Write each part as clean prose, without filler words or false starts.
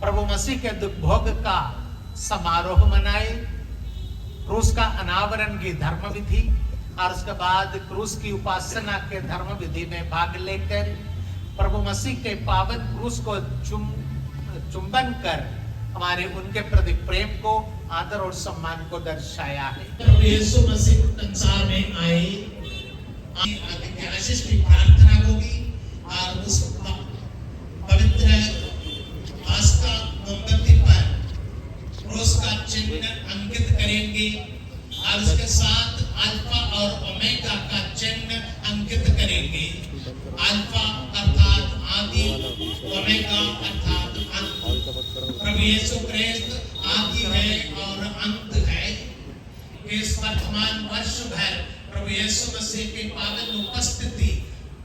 प्रभु मसीह के दुख भोग का समारोह मनाए, क्रूस का अनावरण की धर्म विधि और उसके बाद क्रूस की उपासना के धर्म विधि में भाग लेकर प्रभु मसीह के पावन क्रूस को चुंबन कर हमारे उनके प्रति प्रेम को, आदर और सम्मान को दर्शाया है। प्रभु यीशु मसीह संसार में आए, आशीष की प्रार्थना होगी और उस पवित्र आस्था मोमबत्ती पर क्रूस का चिन्ह अंकित करेंगे और उसके साथ अल्फा और ओमेगा का चिन्ह अंकित करेंगे। अल्फा अर्थात आदि, ओमेगा अर्थात अंत। प्रभु यीशु क्रिस्त आदि है और अंत है। इस वर्तमान वर्ष भर प्रभु यीशु मसीह की पावन उपस्थिति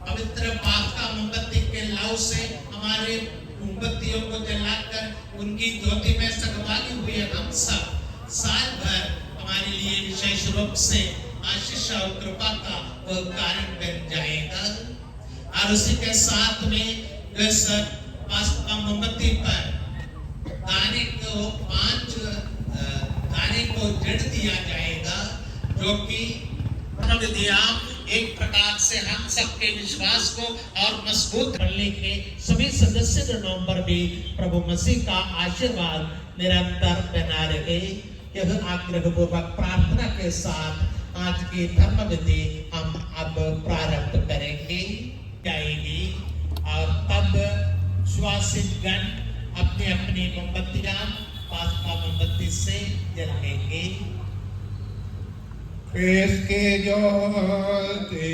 पवित्र पास्का मोमबत्ती के लौ से हमारे मोमबत्तियों को जलाकर उनकी ज्योति में सहभागी हुए हम सब साल भर हमारे लिए विशेष रूप से आशीष और कृपा का वह कारण बन जाएगा। और उसी के साथ में इस पास्का मोमबत्ती पर दाने को जड़ दिया जाएगा, जो कि एक प्रकार से हम सबके विश्वास को और मजबूत करने के सभी सदस्यों पर भी प्रभु मसीह का आशीर्वाद निरंतर बना रहे। यह आग्रह पूर्वक प्रार्थना के साथ आज की धर्म विधि हम अब प्रारंभ करेंगे जाएगी और तब श्वासित गण अपनी अपनी मोमबत्तियां पास्का मोमबत्ती से जलाएंगे। इसके ज्योति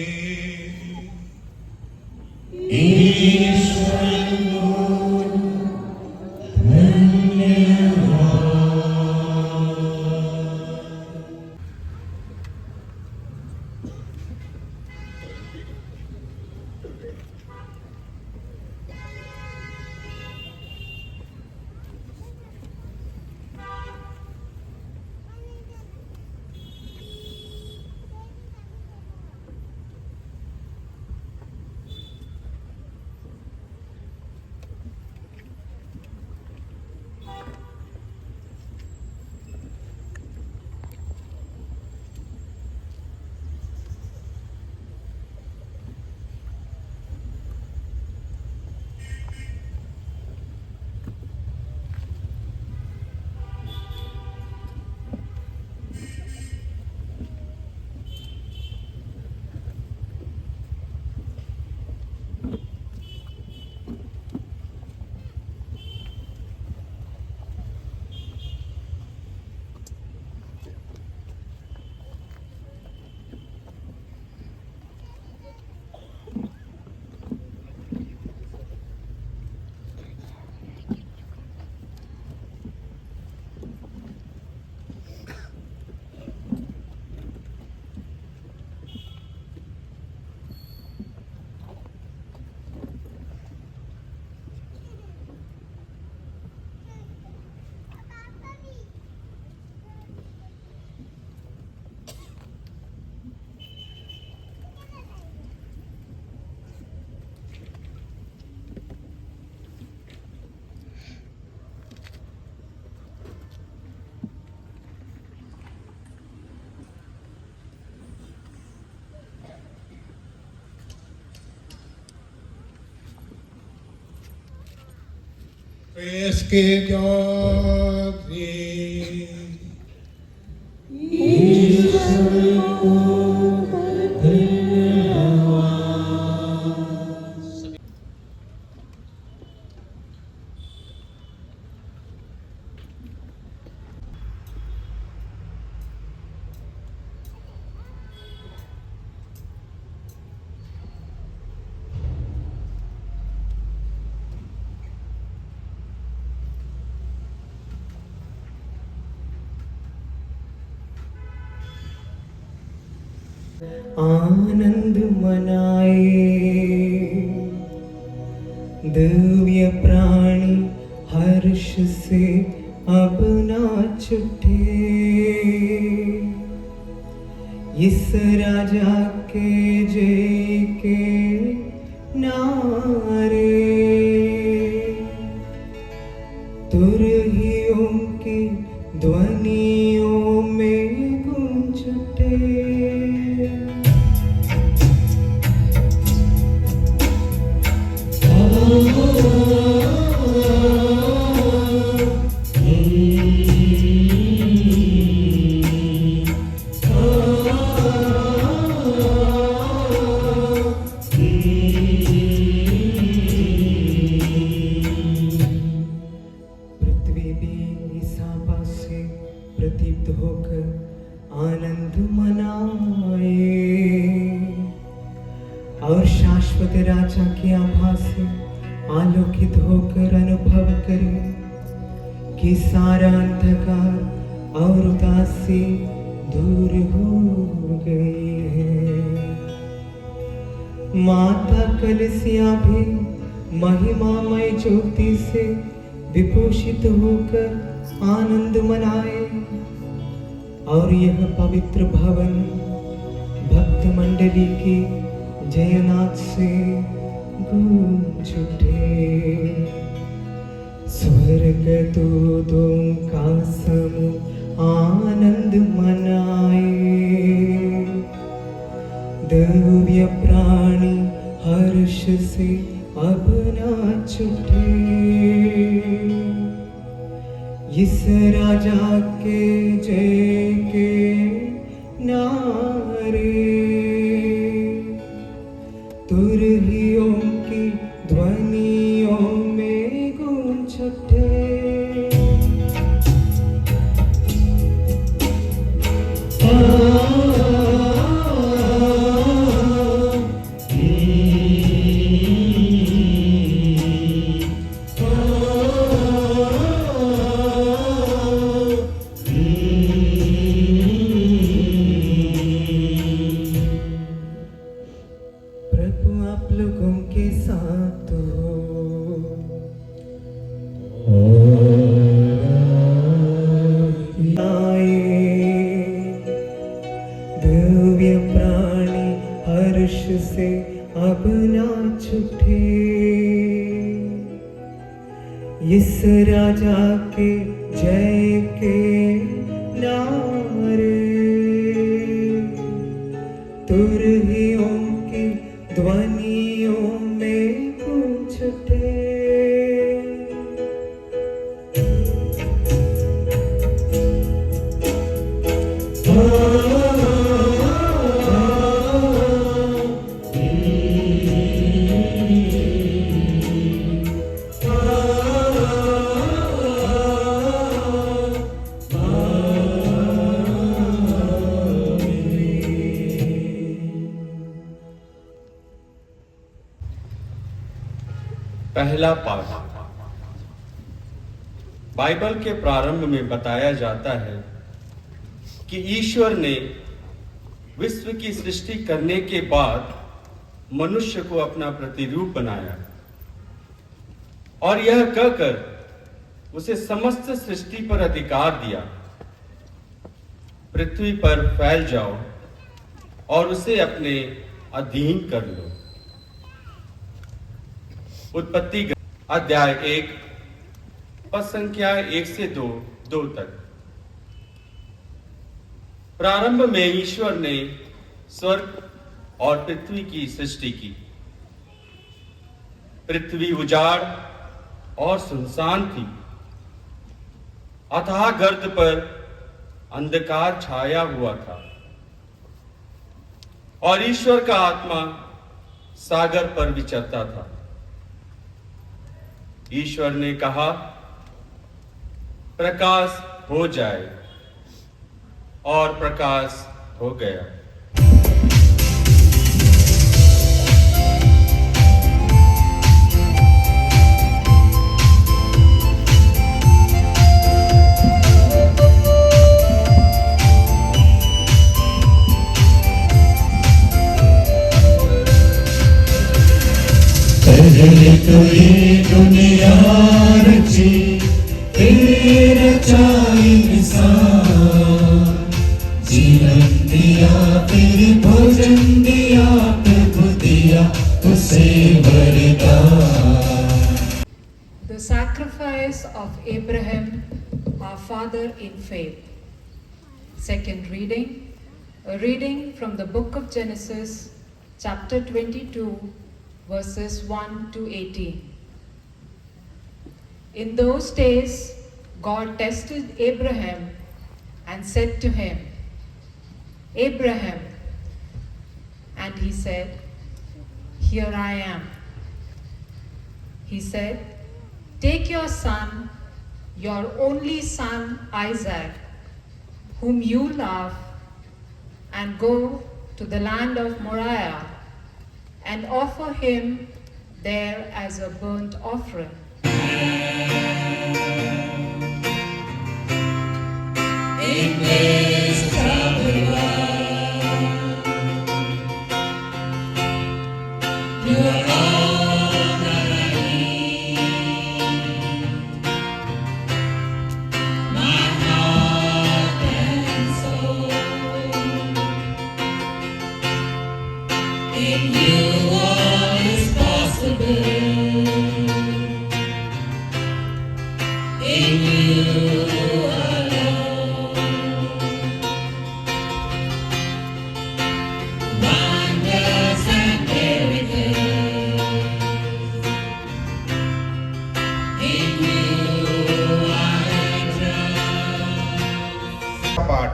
इसके ज्योति आनंद मनाए दिव्य प्राणी हर्ष से अब नाच उठे। इस राजा के जय के नारे तुरहियों की ध्वनियों में गूंज उठे। पृथ्वी भी इस आभा से प्रदीप्त होकर आनंद मनाए और शाश्वत राजा की आभा से आलोकित होकर अनुभव करे कि सारा अंधकार और उदासी दूर हो गई है। माता कलसिया भी महिमामय ज्योति से विभूषित होकर आनंद मनाए और यह पवित्र भवन भक्त मंडली की जयनाद से गूंज उठे। स्वर्ग दूतों का समूह आनंद मनाए, दिव्य प्राणी हर्ष से अब नाच उठे। इस राजा के जय के नारे तुरहियों की ध्वनियों में गूंज उठे। प्रभु आप लोगों के साथ हो। आए दिव्य प्राणी हर्ष से अब नाच उठे। इस राजा के जय के नारे तुरहियों की ध्वनियों में गूंज उठे। पहला पाठ। बाइबल के प्रारंभ में बताया जाता है कि ईश्वर ने विश्व की सृष्टि करने के बाद मनुष्य को अपना प्रतिरूप बनाया और यह कहकर उसे समस्त सृष्टि पर अधिकार दिया, पृथ्वी पर फैल जाओ और उसे अपने अधीन कर लो। उत्पत्ति अध्याय 1 पद संख्या 1 से 2 तक। प्रारंभ में ईश्वर ने स्वर्ग और पृथ्वी की सृष्टि की। पृथ्वी उजाड़ और सुनसान थी, अथाह गर्त पर अंधकार छाया हुआ था और ईश्वर का आत्मा सागर पर विचरता था। ईश्वर ने कहा, प्रकाश हो जाए, और प्रकाश हो गया। पहले तो ये दुनिया रची, फिर रचा इंसान। जीवन दिया, फिर भोजन दिया, प्रभु दिया उसे वरदान। The sacrifice sacrifice of Abraham, our father in faith. Second reading, a reading from the book of Genesis, chapter 22, verses 1 to 18. In those days, God tested Abraham and said to him, Abraham, and he said, Here I am. He said, Take your son, your only son Isaac, whom you love, and go to the land of Moriah and offer him there as a burnt offering. In this troubled world, you are all that I need. My heart and soul, in you all is possible. In you alone, wonders and miracles. In you I trust. पाठ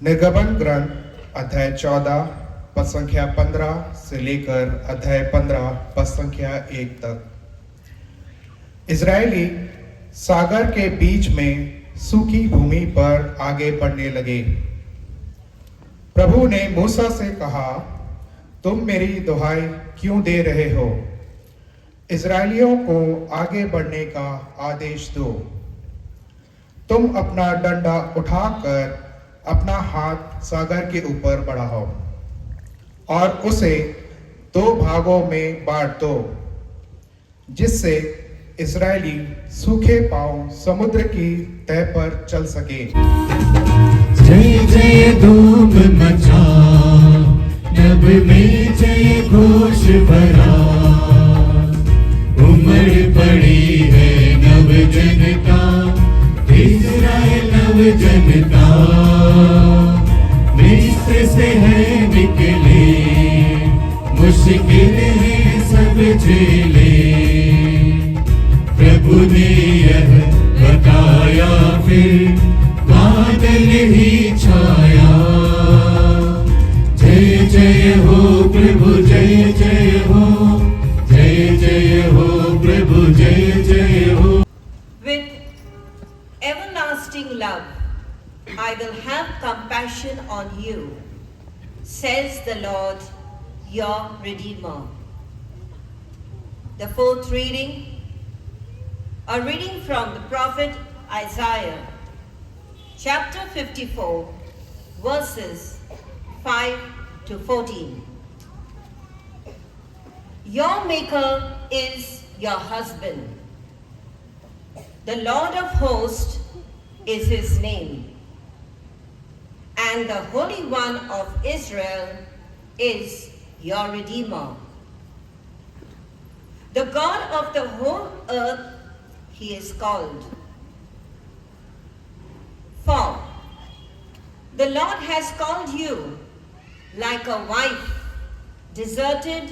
निर्गमन ग्रंथ अध्याय 14 पद संख्या 15 से लेकर अध्याय 15 पद संख्या 1 तक। इजरायली सागर के बीच में सूखी भूमि पर आगे बढ़ने लगे। प्रभु ने मूसा से कहा, तुम मेरी दुहाई क्यों दे रहे हो? इजरायलियों को आगे बढ़ने का आदेश दो। तुम अपना डंडा उठाकर अपना हाथ सागर के ऊपर बढ़ाओ और उसे 2 भागों में बांट दो, जिससे इस्राएली सूखे पांव समुद्र की तह पर चल सके। जय जय धूम मचा, नभ में जय घोष भरा। उमड़ पड़ी है नव जनता, इस्राएल नव जनता। मिस्र से है निकले, मुश्किल है सब झेले। प्रभु ने यह बताया, फिर बादल ही छाया। जय जय हो प्रभु, जय जय हो, जय जय हो प्रभु, जय जय हो। With everlasting love, I will have compassion on you, says the Lord, your Redeemer. The fourth reading, a reading from the prophet Isaiah, chapter 54, verses 5 to 14. Your Maker is your husband. The Lord of hosts is his name, and the Holy One of Israel is your Redeemer. The God of the whole earth he is called. For the Lord has called you like a wife, deserted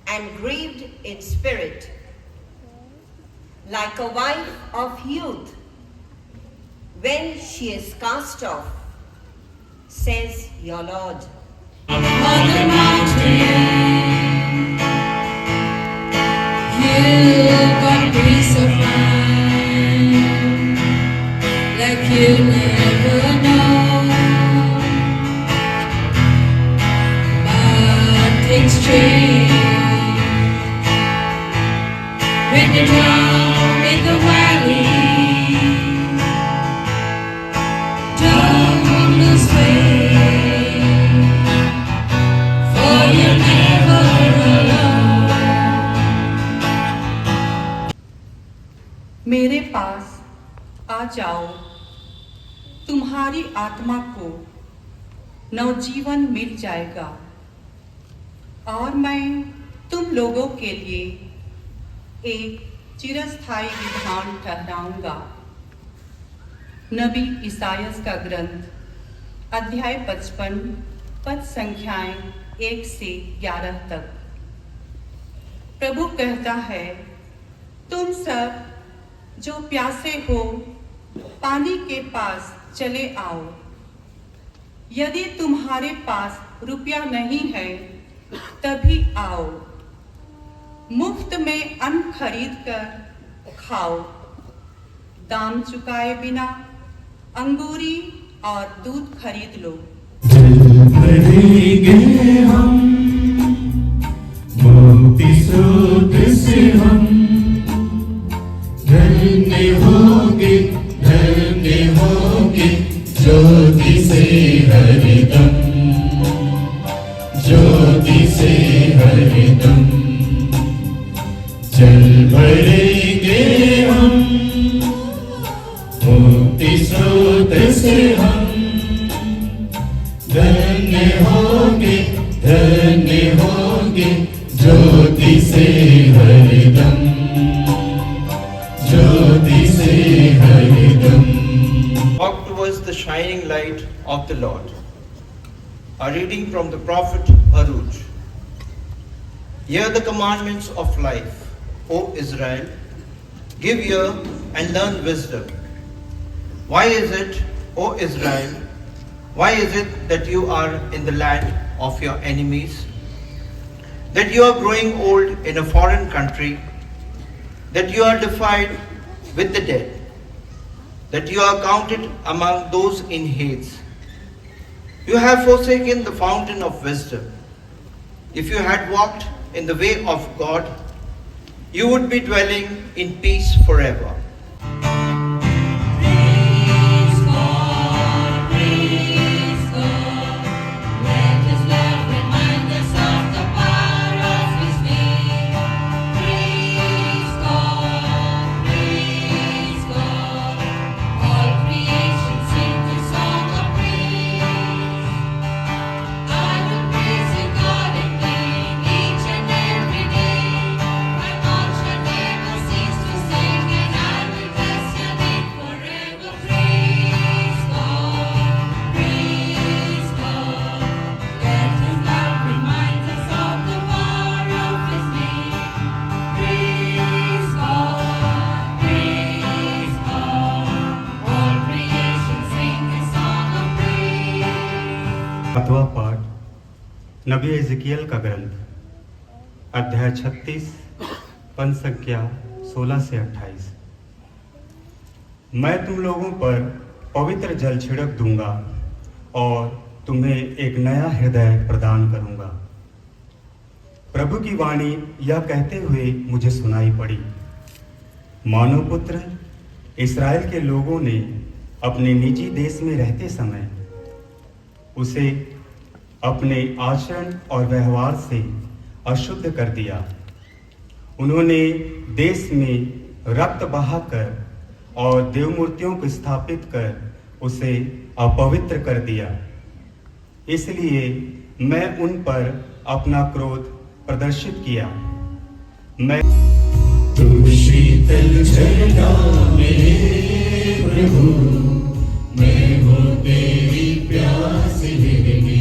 and grieved in spirit, like a wife of youth when she is cast off, says your Lord. On the mountain, you've got peace of mind, like you never know. But things change when you're down in the valley. Don't lose faith, for you're never alone. मेरे पास आ जाओ, तुम्हारी आत्मा को नवजीवन मिल जाएगा और मैं तुम लोगों के लिए एक चिरस्थायी विधान ठहराऊंगा। नबी ईसायास का ग्रंथ अध्याय 55 पद संख्याएं 1 से 11 तक। प्रभु कहता है, तुम सब जो प्यासे हो पानी के पास चले आओ। यदि तुम्हारे पास रुपया नहीं है तभी आओ, मुफ्त में अन्न खरीद कर खाओ। दाम चुकाए बिना अंगूरी और दूध खरीद लो। भरेंगे हम मोती स्रोत से, हम धन्य होंगे ज्योति से हरदम, ज्योति से हरदम। जल भरेंगे हम मोती स्रोत से, हम धन्य होंगे ज्योति से हरदम, ज्योति से हरदम। Walk towards the shining light of the Lord. A reading from the prophet Baruch. Hear the commandments of life, O Israel. Give ear and learn wisdom. Why is it, O Israel, why is it that you are in the land of your enemies? That you are growing old in a foreign country? That you are defied with the dead? That you are counted among those in Hades? You have forsaken the fountain of wisdom. If you had walked in the way of God, you would be dwelling in peace forever. सातवां पाठ नबी एजकियल का ग्रंथ अध्याय 36 पद संख्या 16 से 28। मैं तुम लोगों पर पवित्र जल छिड़क दूंगा और तुम्हें एक नया हृदय प्रदान करूंगा। प्रभु की वाणी यह कहते हुए मुझे सुनाई पड़ी, मानव पुत्र, इस्राएल के लोगों ने अपने निजी देश में रहते समय उसे अपने आचरण और व्यवहार से अशुद्ध कर दिया। उन्होंने देश में रक्त बहाकर और देव मूर्तियों को स्थापित कर उसे अपवित्र कर दिया। इसलिए मैं उन पर अपना क्रोध प्रदर्शित किया। मैं तू शीतल झरना मेरे प्रभु, मैं हूँ तेरी प्यास निरनी,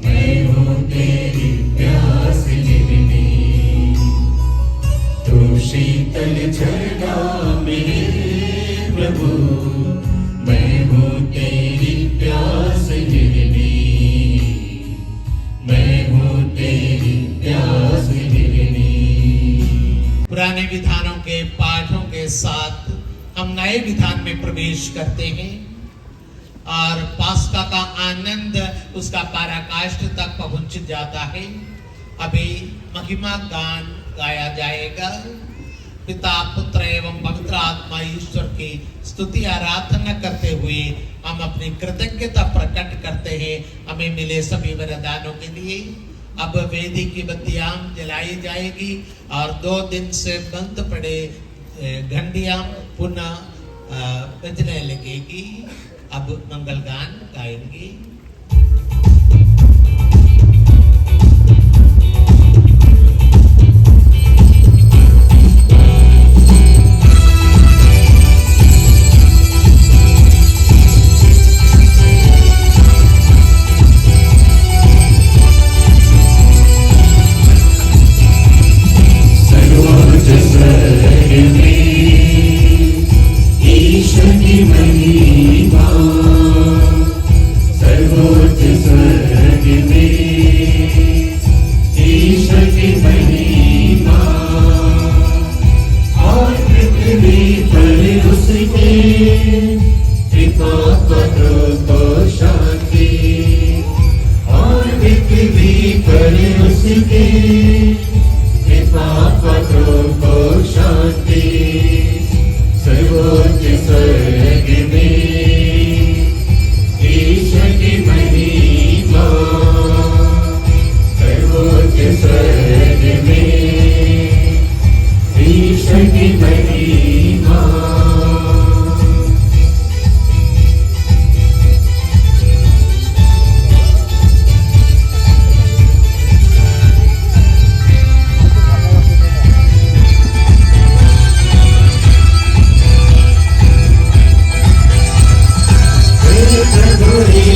मैं हूँ तेरी प्यास निरनी। तू शीतल झरना मेरे प्रभु, मैं हूँ तेरी प्यास निरनी, मैं हूँ तेरी प्यास निरनी। पुराने विधानों के पाठों के साथ हम नए विधान में प्रवेश करते हैं और पास्का का आनंद उसका पराकाष्ठ तक पहुंच जाता है। अभी महिमा गान गाया जाएगा। पिता, पुत्र एवं पवित्र आत्मा ईश्वर की स्तुति आराधना करते हुए हम अपनी कृतज्ञता प्रकट करते हैं हमें मिले सभी वरदानों के लिए। अब वेदी की बत्तियां जलाई जाएगी और 2 दिन से बंद पड़े घंटियां पुनः बजने लगेगी। अब मंगल गान गाएंगे। उसके, कृपा पात्रों को शांति, और पृथ्वी पर उसके, कृपा पात्रों को शांति। सर्वोच्च स्वर्ग में ईश्वर की महिमा, सर्वोच्च स्वर्ग में ईश्वर की महिमा।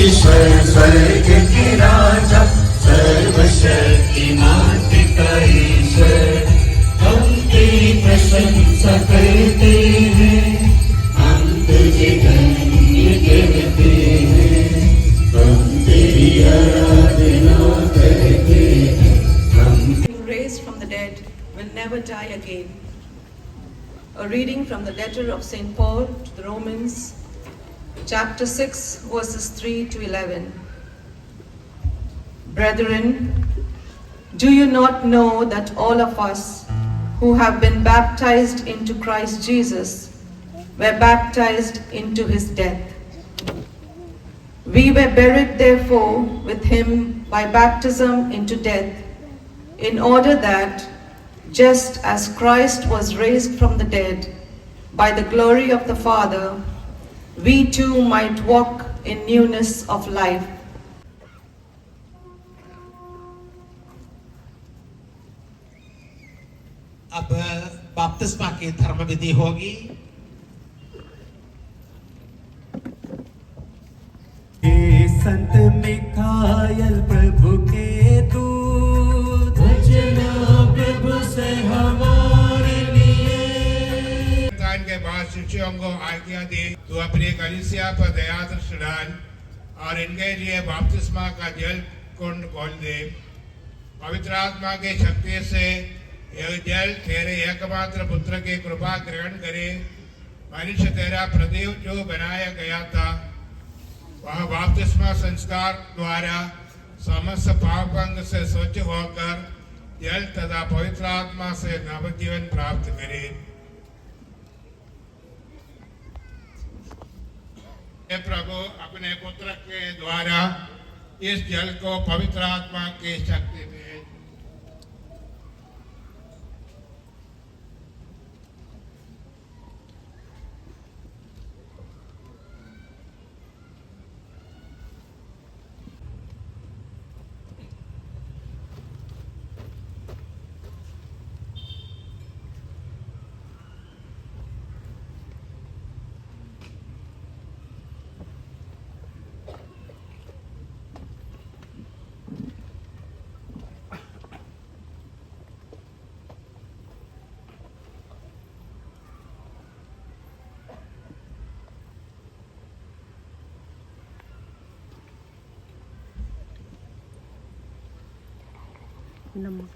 ईश्वर स्वर्ग के राजा, सर्वशक्तिमान पिता ईश्वर, हम तेरी प्रशंसा करते हैं, हम तुझे धन्य कहते हैं, हम तेरी आराधना करते हैं, हम raised from the dead will never die again. A reading from the letter of St. Paul to the Romans, chapter 6, verses 3 to 11. Brethren, do you not know that all of us who have been baptized into Christ Jesus were baptized into his death? We were buried therefore with him by baptism into death, in order that, just as Christ was raised from the dead by the glory of the Father, we too might walk in newness of life. अब बपतिस्मा की धर्म विधि होगी। हे संत Mikhail प्रभु के दूत, बचना प्रभु से हमारे लिए। के बाद शिष्यों को आज्ञा दी, तो अपनी कलीसिया पर दया दृष्टि डाल और इनके लिए बपतिस्मा का जल कुंड खोल दे। पवित्र आत्मा की शक्ति से यह जल तेरे एकमात्र पुत्र की कृपा ग्रहण करे। मनुष्य तेरा प्रदीप जो बनाया गया था, वह बपतिस्मा संस्कार द्वारा समस्त पापंग से स्वच्छ होकर जल तथा पवित्र आत्मा से नवजीवन प्राप्त करे। हे प्रभु, अपने पुत्र के द्वारा इस जल को पवित्र आत्मा की शक्ति में नमक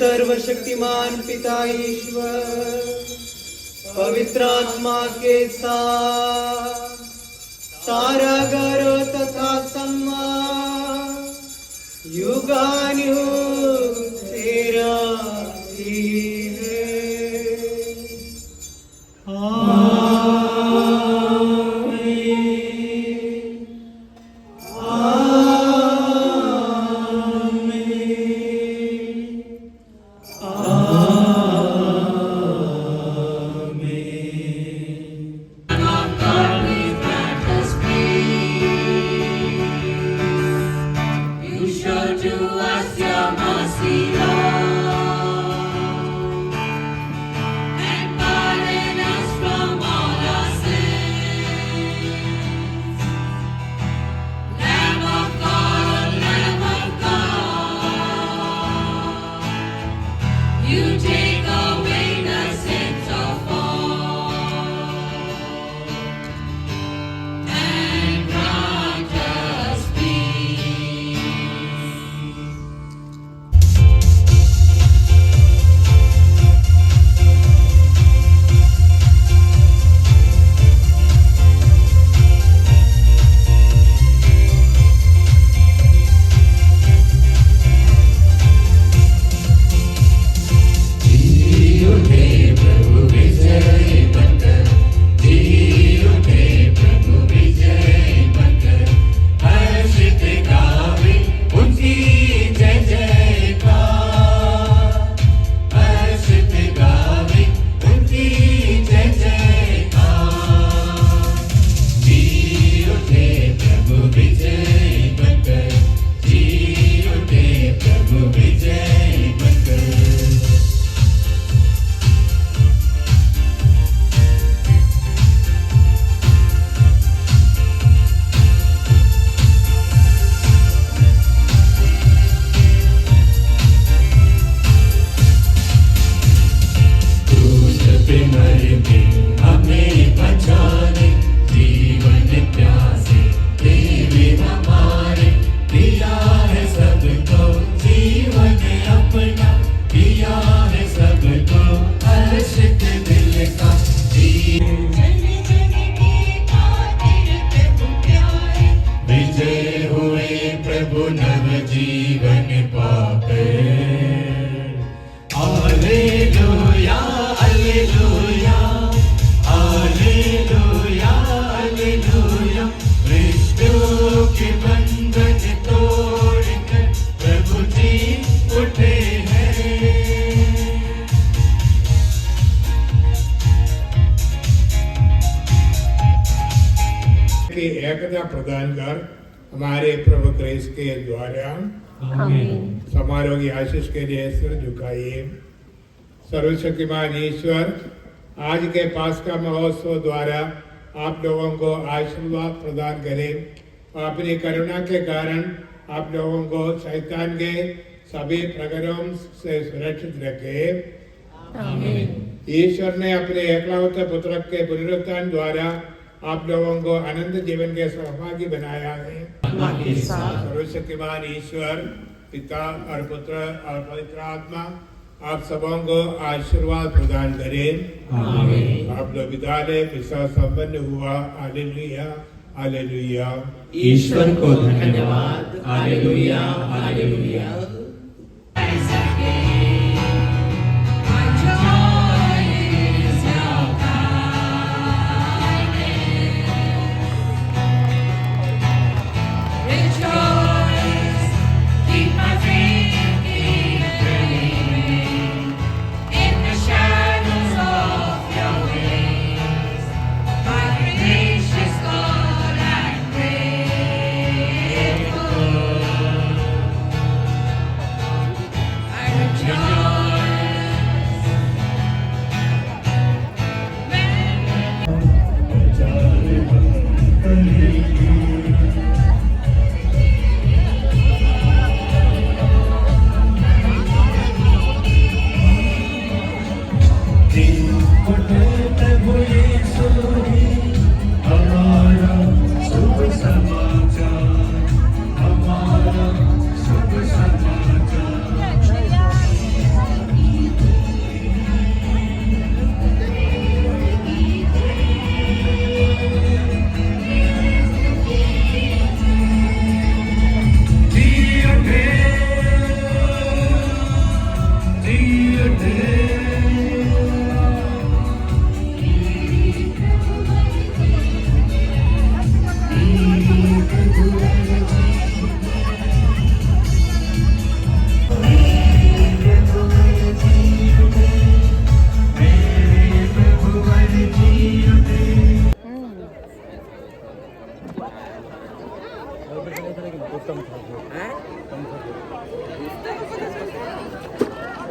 सर्वशक्तिमान पिता ईश्वर पवित्र आत्मा के साथ सारा गौरव तथा सम्मान युगानुयुग तेरा ही है। आमीन। प्रदान कर हमारे प्रभु क्रिस्त के द्वारा आमीन। समारोह की आशीष के लिए सिर झुकाइए। सर्वशक्तिमान ईश्वर, आज के पास्का महोत्सव द्वारा आप लोगों को आशीर्वाद प्रदान करें और अपनी करुणा के कारण आप लोगों को शैतान के सभी प्रकरणों से सुरक्षित रखे। आमीन। ईश्वर ने अपने एकलौते पुत्र के पुनरुत्थान द्वारा आप लोगों को अनंत जीवन के सहभागी बनाया है। सर्वशक्तिमान ईश्वर पिता और पुत्र और पवित्र आत्मा आप सबों को आशीर्वाद प्रदान करें। आमीन। आप लोग विद्यालय पिता संपन्न हुआ। Hallelujah hallelujah. ईश्वर को धन्यवाद। Hallelujah hallelujah.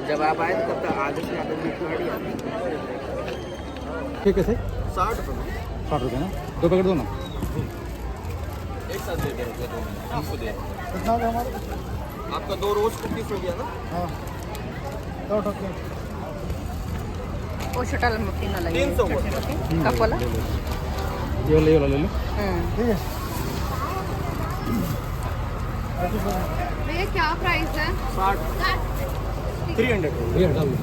जब आप आए तब तक आधे से आधे ठीक है सर 60 रुपये 60 रुपये ना 2 पैकेट दो ना एक साथ दे दो आपको दे कितना हो गया हमारा आपका 2 रोज कुकीज हो गया ना। हाँ 2 टोके वो छोटा मक्खी ना लगे 300 कप वाला ये ले लो ठीक है। भैया क्या प्राइस है? 60 300 भैया डाल दो।